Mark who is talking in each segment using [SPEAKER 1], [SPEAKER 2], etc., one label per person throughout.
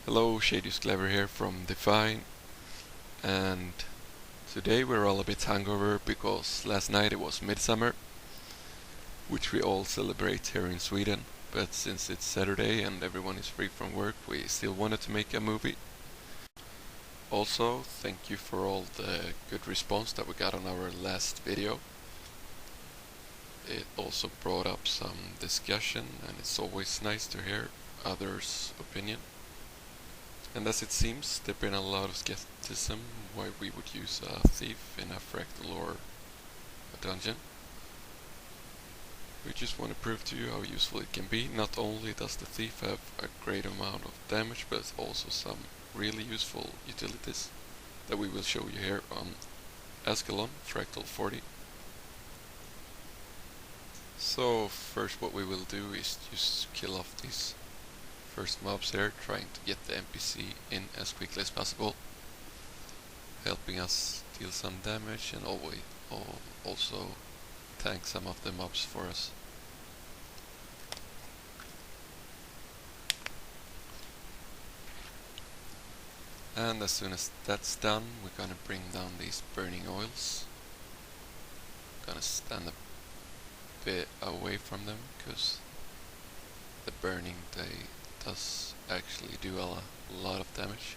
[SPEAKER 1] Hello, Shadeus Glavor here from Define, and today we're all a bit hungover because last night it was Midsummer, which we all celebrate here in Sweden, but since it's Saturday and everyone is free from work, we still wanted to make a movie. Also, thank you for all the good response that we got on our last video. It also brought up some discussion, and it's always nice to hear others' opinion. And as it seems, there's been a lot of skepticism why we would use a thief in a fractal or a dungeon. We just want to prove to you how useful it can be. Not only does the thief have a great amount of damage, but also some really useful utilities that we will show you here on Ascalon Fractal 40. So first what we will do is just kill off these first mobs here, trying to get the NPC in as quickly as possible, helping us deal some damage and also tank some of the mobs for us. And as soon as that's done, we're gonna bring down these burning oils. Gonna stand a bit away from them because the burning does actually do a lot of damage.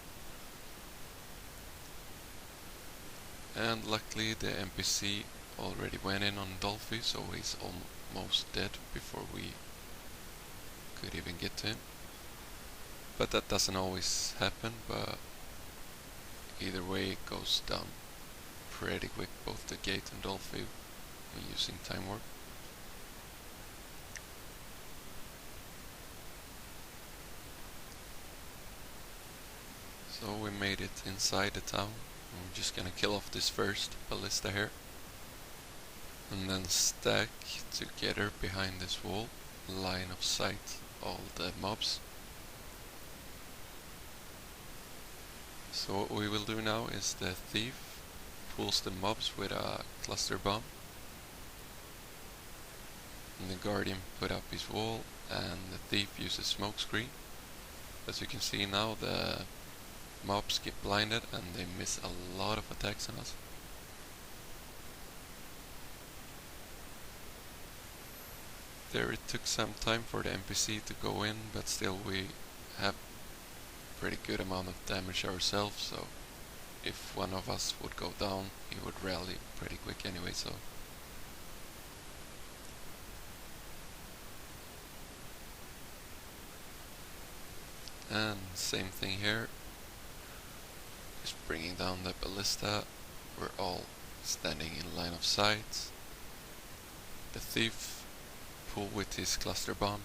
[SPEAKER 1] And luckily the NPC already went in on Dolphy, so he's almost dead before we could even get to him. But that doesn't always happen, but either way it goes down pretty quick, both the gate and Dolphy, when using Time Warp. So we made it inside the town. I'm just gonna kill off this first ballista here, and then stack together behind this wall, line of sight all the mobs. So what we will do now is the thief pulls the mobs with a cluster bomb, and the guardian put up his wall, and the thief uses smoke screen. As you can see now, the mobs get blinded and they miss a lot of attacks on us. There it took some time for the NPC to go in, but still we have pretty good amount of damage ourselves, so if one of us would go down, he would rally pretty quick anyway, so. And same thing here. Just bringing down the ballista. We're all standing in line of sight. The thief pull with his cluster bomb,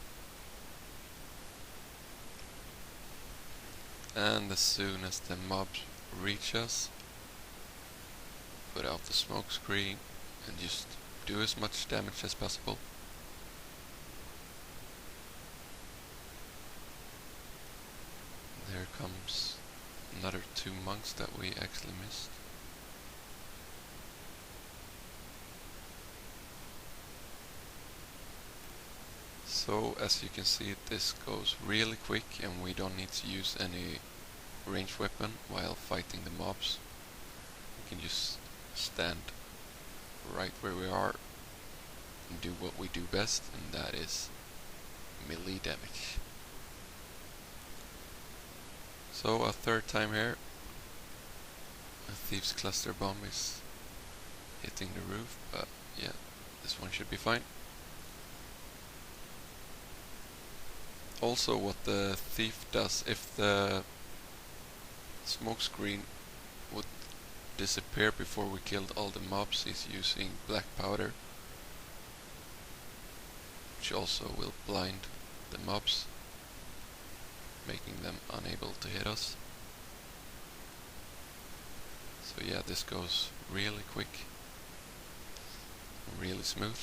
[SPEAKER 1] and as soon as the mobs reach us, put out the smoke screen and just do as much damage as possible. There comes another 2 monks that we actually missed. So as you can see, this goes really quick and we don't need to use any ranged weapon while fighting the mobs. We can just stand right where we are and do what we do best, and that is melee damage. So a third time here, a thief's cluster bomb is hitting the roof, but yeah, this one should be fine. Also what the thief does, if the smoke screen would disappear before we killed all the mobs, he's using black powder, which also will blind the mobs, making them unable to hit us. So yeah, this goes really quick, really smooth.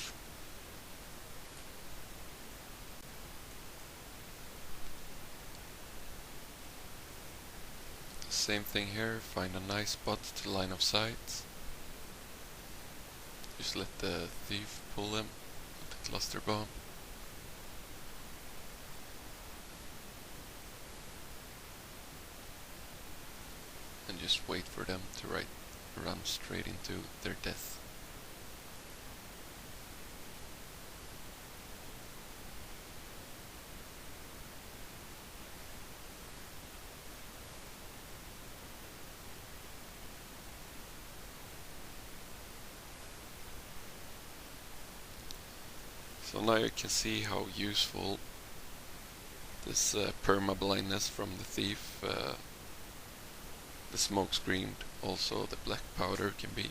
[SPEAKER 1] Same thing here, find a nice spot to line of sight. Just let the thief pull him with the cluster bomb. and just wait for them to run straight into their death. So now you can see how useful this perma-blindness from the thief, the smoke screen, also the black powder can be.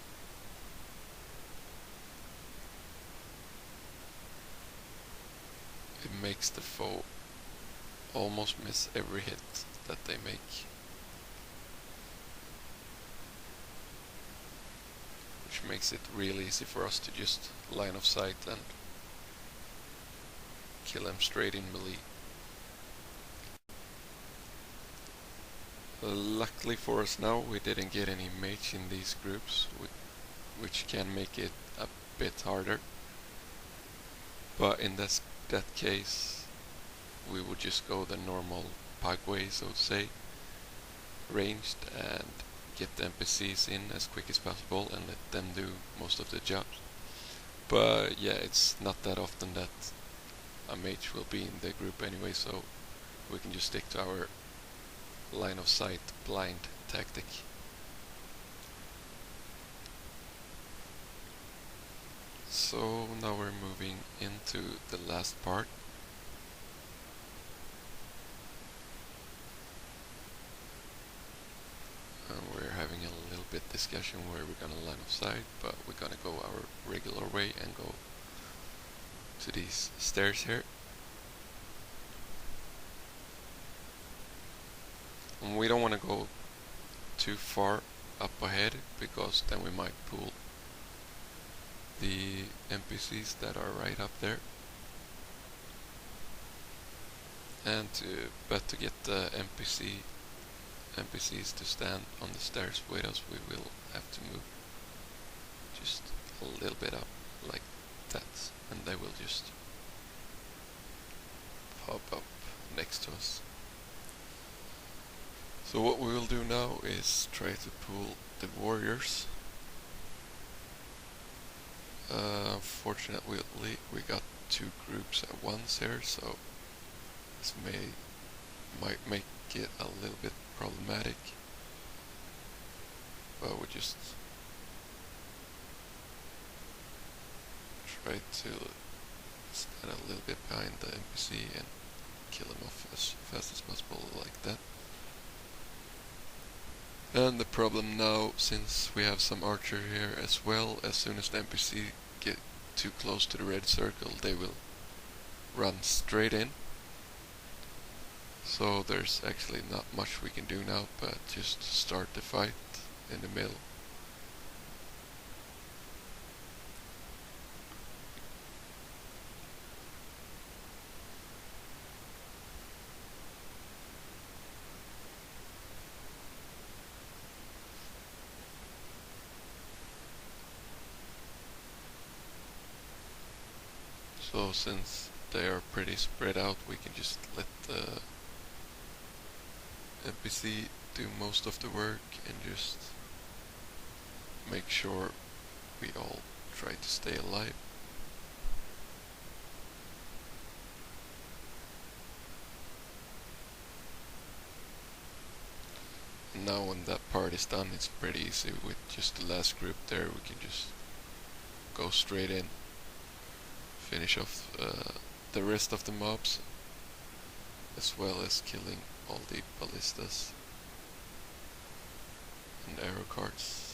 [SPEAKER 1] It makes the foe almost miss every hit that they make. Which makes it real easy for us to just line of sight and kill them straight in melee. Luckily for us now, we didn't get any mage in these groups, which can make it a bit harder. But in that case, we would just go the normal pug way, so to say, ranged, and get the NPCs in as quick as possible and let them do most of the jobs. But yeah, it's not that often that a mage will be in the group anyway, so we can just stick to our line of sight blind tactic. So now we're moving into the last part. And we're having a little bit discussion where we're gonna line of sight, but we're gonna go our regular way and go to these stairs here. And we don't want to go too far up ahead, because then we might pull the NPCs that are right up there. And to get the NPCs to stand on the stairs with us, we will have to move just a little bit up like that, and they will just pop up next to us. So what we will do now is try to pull the warriors. Unfortunately, we got two groups at once here, so this might make it a little bit problematic. But we just try to stand a little bit behind the NPC and kill him off as fast as possible like that. And the problem now, since we have some archer here as well, as soon as the NPC get too close to the red circle, they will run straight in. So there's actually not much we can do now, but just start the fight in the middle. So since they are pretty spread out, we can just let the NPC do most of the work and just make sure we all try to stay alive. And now when that part is done, it's pretty easy. With just the last group there, we can just go straight in, finish off the rest of the mobs, as well as killing all the ballistas and arrow cards.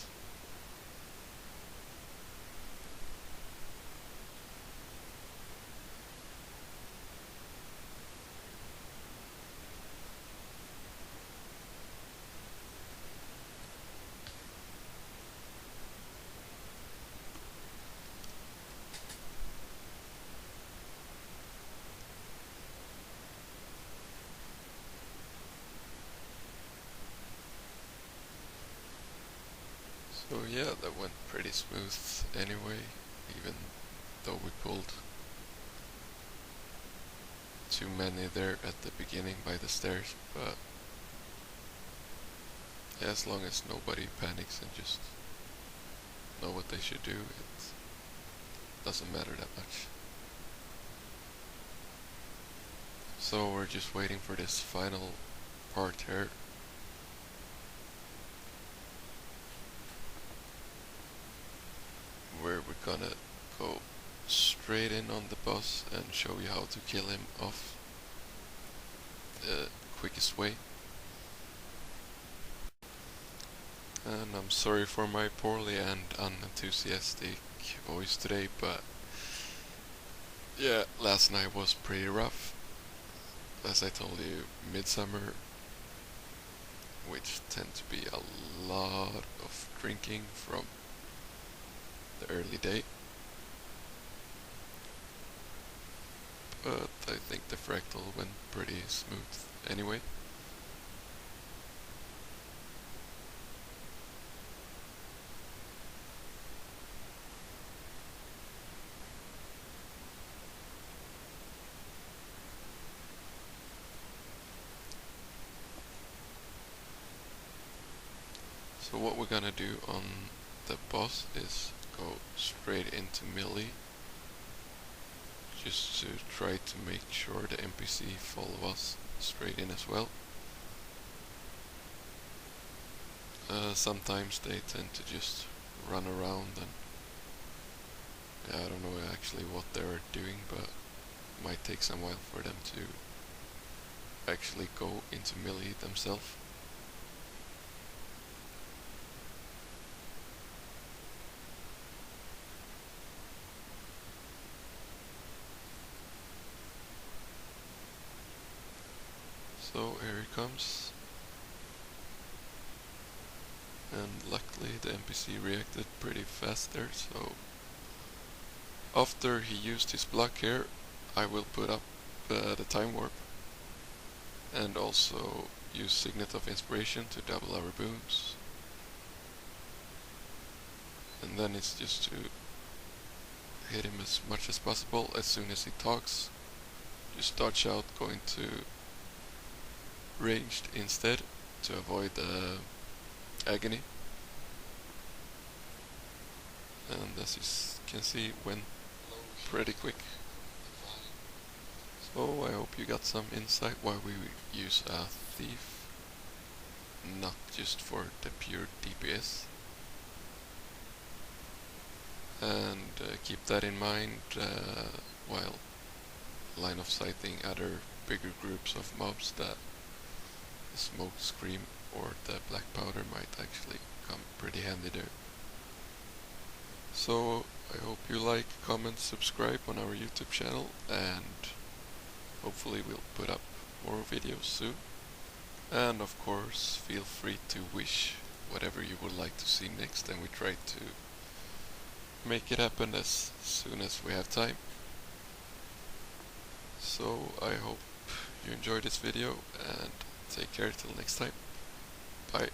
[SPEAKER 1] So yeah, that went pretty smooth anyway, even though we pulled too many there at the beginning by the stairs, but as long as nobody panics and just know what they should do, it doesn't matter that much. So we're just waiting for this final part here. Where we're gonna go straight in on the boss and show you how to kill him off the quickest way. And I'm sorry for my poorly and unenthusiastic voice today, but yeah, last night was pretty rough. As I told you, midsummer, which tend to be a lot of drinking from the early day. But I think the Fractal went pretty smooth anyway. So what we're gonna do on the boss is go straight into melee, just to try to make sure the NPC follow us straight in as well. Sometimes they tend to just run around and I don't know actually what they're doing, but it might take some while for them to actually go into melee themselves. So here he comes, and luckily the NPC reacted pretty fast there, so after he used his block here, I will put up the time warp and also use Signet of Inspiration to double our boons. And then it's just to hit him as much as possible. As soon as he talks, just dodge out, going to ranged instead to avoid agony. And as you can see, went pretty quick. So I hope you got some insight why we use a thief, not just for the pure DPS. And keep that in mind while line of sighting other bigger groups of mobs, that the smoke scream or the black powder might actually come pretty handy there. So I hope you like, comment, subscribe on our YouTube channel, and hopefully we'll put up more videos soon. And of course feel free to wish whatever you would like to see next, and we try to make it happen as soon as we have time. So I hope you enjoyed this video, and take care till next time. Bye.